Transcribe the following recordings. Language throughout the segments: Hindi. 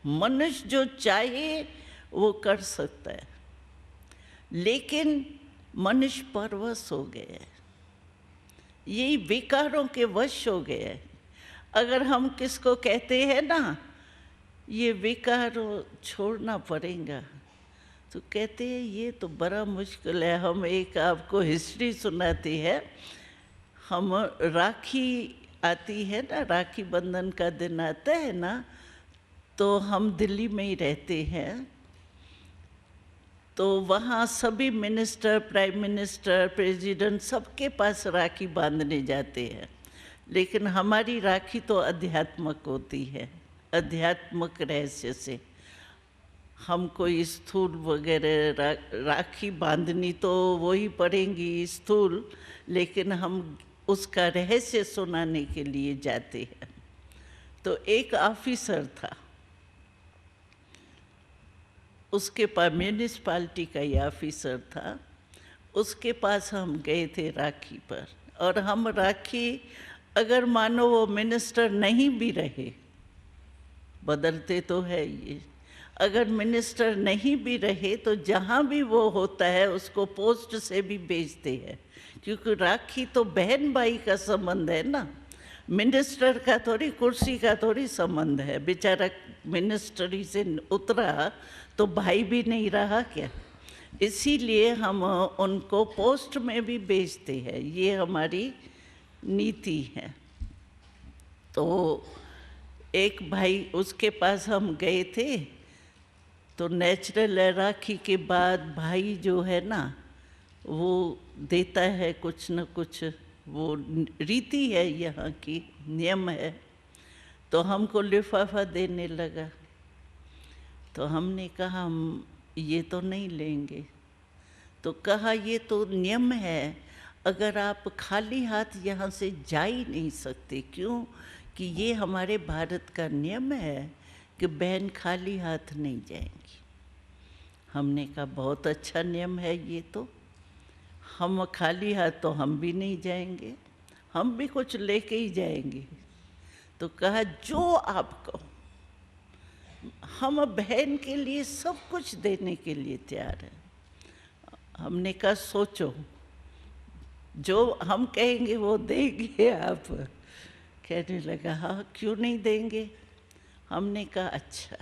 मनुष्य जो चाहे वो कर सकता है, लेकिन मनुष्य परवश हो गया है, यही विकारों के वश हो गया है। अगर हम किसको कहते हैं ना ये विकार छोड़ना पड़ेगा, तो कहते हैं ये तो बड़ा मुश्किल है। हम एक आपको हिस्ट्री सुनाते हैं। हम राखी आती है ना, राखी बंधन का दिन आता है ना, तो हम दिल्ली में ही रहते हैं। तो वहाँ सभी मिनिस्टर, प्राइम मिनिस्टर, प्रेसिडेंट सबके पास राखी बांधने जाते हैं। लेकिन हमारी राखी तो अध्यात्मक होती है, अध्यात्मक रहस्य से। हम कोई स्थूल वगैरह राखी बांधनी तो वही पड़ेंगी स्थूल, लेकिन हम उसका रहस्य सुनाने के लिए जाते हैं। तो एक ऑफिसर था, उसके पास म्यूनिसिपालिटी का ही ऑफिसर था, उसके पास हम गए थे राखी पर। और हम राखी, अगर मानो वो मिनिस्टर नहीं भी रहे, बदलते तो है ये, अगर मिनिस्टर नहीं भी रहे तो जहाँ भी वो होता है उसको पोस्ट से भी भेजते हैं, क्योंकि राखी तो बहन भाई का संबंध है ना, मिनिस्टर का थोड़ी, कुर्सी का थोड़ी संबंध है। बेचारा मिनिस्ट्री से उतरा तो भाई भी नहीं रहा क्या, इसीलिए हम उनको पोस्ट में भी भेजते हैं, ये हमारी नीति है। तो एक भाई, उसके पास हम गए थे, तो नेचुरल राखी के बाद भाई जो है ना वो देता है कुछ न कुछ, वो रीति है यहाँ की, नियम है। तो हमको लिफाफा देने लगा, तो हमने कहा हम ये तो नहीं लेंगे। तो कहा ये तो नियम है, अगर आप खाली हाथ यहाँ से जा ही नहीं सकते, क्यों कि ये हमारे भारत का नियम है कि बहन खाली हाथ नहीं जाएंगी। हमने कहा बहुत अच्छा नियम है ये तो, हम खाली हाथ तो हम भी नहीं जाएंगे, हम भी कुछ लेके ही जाएंगे। तो कहा जो आप कहो, हम बहन के लिए सब कुछ देने के लिए तैयार हैं। हमने कहा सोचो, जो हम कहेंगे वो देंगे आप? कहने लगा हाँ क्यों नहीं देंगे। हमने कहा अच्छा,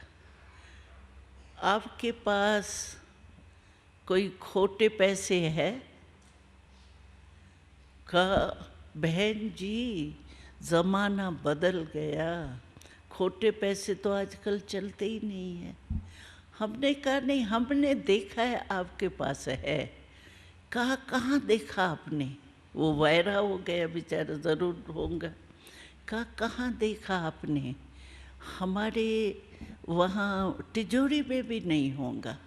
आपके पास कोई खोटे पैसे है? कहा बहन जी ज़माना बदल गया, खोटे पैसे तो आजकल चलते ही नहीं हैं। हमने कहा नहीं, हमने देखा है आपके पास है। कहा कहाँ देखा आपने? वो वायरा हो गया बेचारा, ज़रूर होगा। कहा कहाँ देखा आपने? हमारे वहाँ तिजोरी में भी नहीं होगा।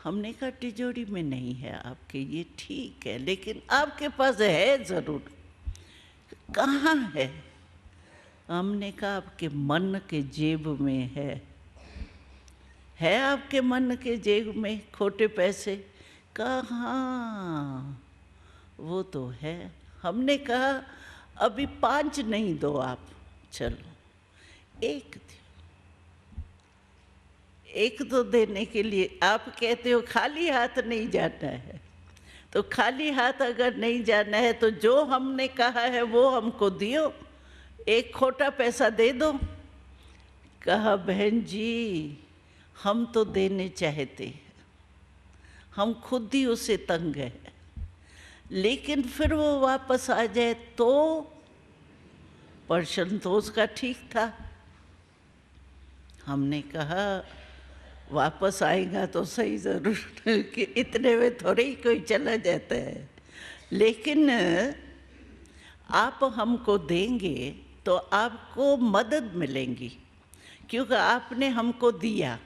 हमने कहा तिजोरी में नहीं है आपके, ये ठीक है, लेकिन आपके पास है ज़रूर। कहाँ है? हमने कहा आपके मन के जेब में है आपके मन के जेब में खोटे पैसे? कहाँ, वो तो है। हमने कहा अभी 5 नहीं दो आप, चलो एक तो देने के लिए आप कहते हो खाली हाथ नहीं जाना है। तो खाली हाथ अगर नहीं जाना है तो जो हमने कहा है वो हमको दियो, एक खोटा पैसा दे दो। कहा बहन जी हम तो देने चाहते हैं, हम खुद ही उसे तंग है, लेकिन फिर वो वापस आ जाए तो? प्रश्न तो उसका ठीक था। हमने कहा वापस आएगा तो सही ज़रूर कि इतने में थोड़े ही कोई चला जाता है, लेकिन आप हमको देंगे तो आपको मदद मिलेंगी, क्योंकि आपने हमको दिया।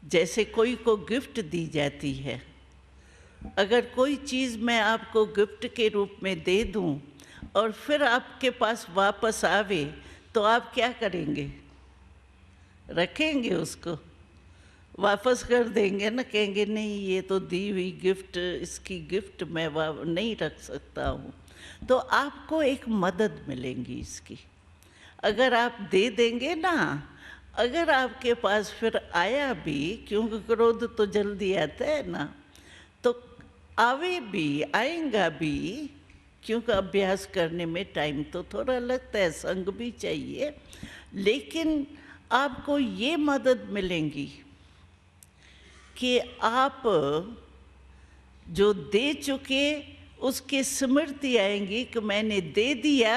जैसे कोई को गिफ्ट दी जाती है, अगर कोई चीज़ मैं आपको गिफ्ट के रूप में दे दूं और फिर आपके पास वापस आवे तो आप क्या करेंगे? रखेंगे उसको? वापस कर देंगे ना, कहेंगे नहीं ये तो दी हुई गिफ्ट, इसकी गिफ्ट मैं नहीं रख सकता हूँ। तो आपको एक मदद मिलेंगी इसकी, अगर आप दे देंगे ना। अगर आपके पास फिर आया भी, क्योंकि क्रोध तो जल्दी आता है ना, तो आवे भी, आएगा भी, क्योंकि अभ्यास करने में टाइम तो थोड़ा लगता है, संग भी चाहिए, लेकिन आपको ये मदद मिलेंगी कि आप जो दे चुके उसकी स्मृति आएंगी कि मैंने दे दिया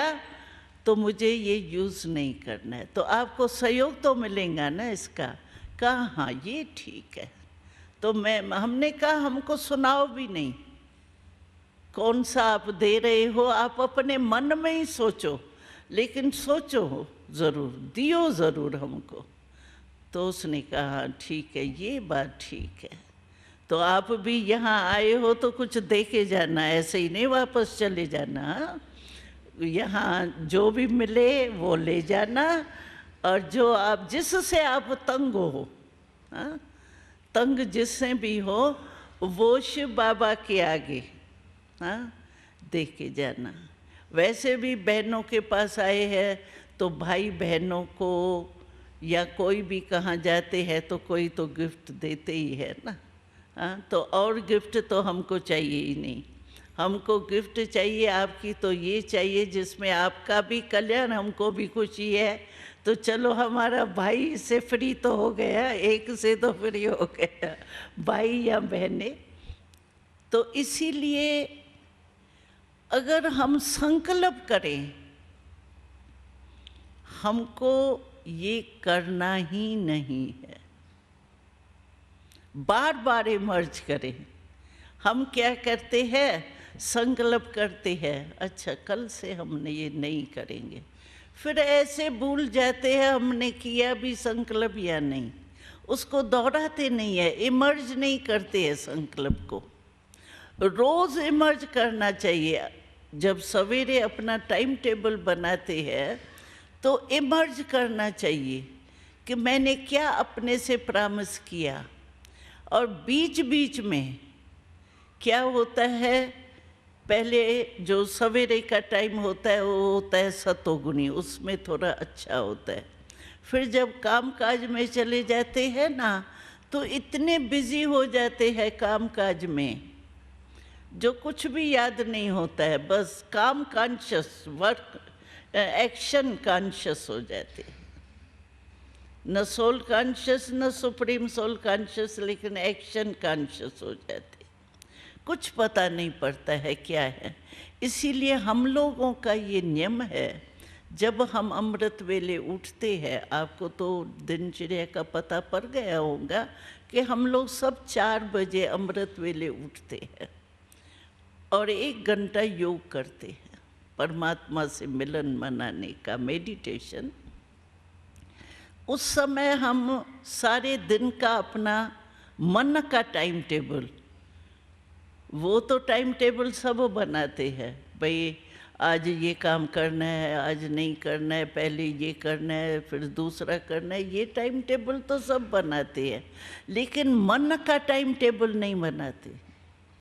तो मुझे ये यूज़ नहीं करना है, तो आपको सहयोग तो मिलेगा ना इसका। कहा हाँ ये ठीक है, तो हमने कहा हमको सुनाओ भी नहीं, कौन सा आप दे रहे हो, आप अपने मन में ही सोचो, लेकिन सोचो ज़रूर, दियो ज़रूर हमको। तो उसने कहा ठीक है, ये बात ठीक है, तो आप भी यहाँ आए हो तो कुछ दे के जाना, ऐसे ही नहीं वापस चले जाना। यहाँ जो भी मिले वो ले जाना, और जो आप जिससे आप तंग हो, हाँ, तंग जिससे भी हो, वो शिव बाबा के आगे, हाँ, दे के जाना। वैसे भी बहनों के पास आए हैं तो भाई बहनों को या कोई भी कहाँ जाते हैं तो कोई तो गिफ्ट देते ही है ना, हाँ, तो और गिफ्ट तो हमको चाहिए ही नहीं। हमको गिफ्ट चाहिए आपकी तो ये चाहिए जिसमें आपका भी कल्याण, हमको भी खुशी है। तो चलो हमारा भाई से फ्री तो हो गया, एक से तो फ्री हो गया, भाई या बहने। तो इसीलिए अगर हम संकल्प करें हमको ये करना ही नहीं है, बार बार इमर्ज करें। हम क्या करते हैं, संकल्प करते हैं, अच्छा कल से हमने ये नहीं करेंगे, फिर ऐसे भूल जाते हैं हमने किया भी संकल्प या नहीं, उसको दोहराते नहीं है, इमर्ज नहीं करते हैं संकल्प को। रोज़ इमर्ज करना चाहिए। जब सवेरे अपना टाइम टेबल बनाते हैं तो इमर्ज करना चाहिए कि मैंने क्या अपने से प्रॉमिस किया, और बीच बीच में क्या होता है, पहले जो सवेरे का टाइम होता है वो होता है सतोगुनी, उसमें थोड़ा अच्छा होता है। फिर जब काम काज में चले जाते हैं ना तो इतने बिजी हो जाते हैं काम काज में, जो कुछ भी याद नहीं होता है, बस काम कॉन्शियस, वर्क एक्शन कॉन्शियस हो जाते हैं, न सोल कॉन्शियस न सुप्रीम सोल कॉन्शियस, लेकिन एक्शन कॉन्शियस हो जाते, कुछ पता नहीं पड़ता है क्या है। इसीलिए हम लोगों का ये नियम है, जब हम अमृत वेले उठते हैं, आपको तो दिनचर्या का पता पड़ गया होगा कि हम लोग सब 4 बजे अमृत वेले उठते हैं और 1 घंटा योग करते हैं, परमात्मा से मिलन मनाने का मेडिटेशन। उस समय हम सारे दिन का अपना मन का टाइम टेबल, वो तो टाइम टेबल सब बनाते हैं, भाई आज ये काम करना है, आज नहीं करना है, पहले ये करना है फिर दूसरा करना है, ये टाइम टेबल तो सब बनाते हैं, लेकिन मन का टाइम टेबल नहीं बनाते।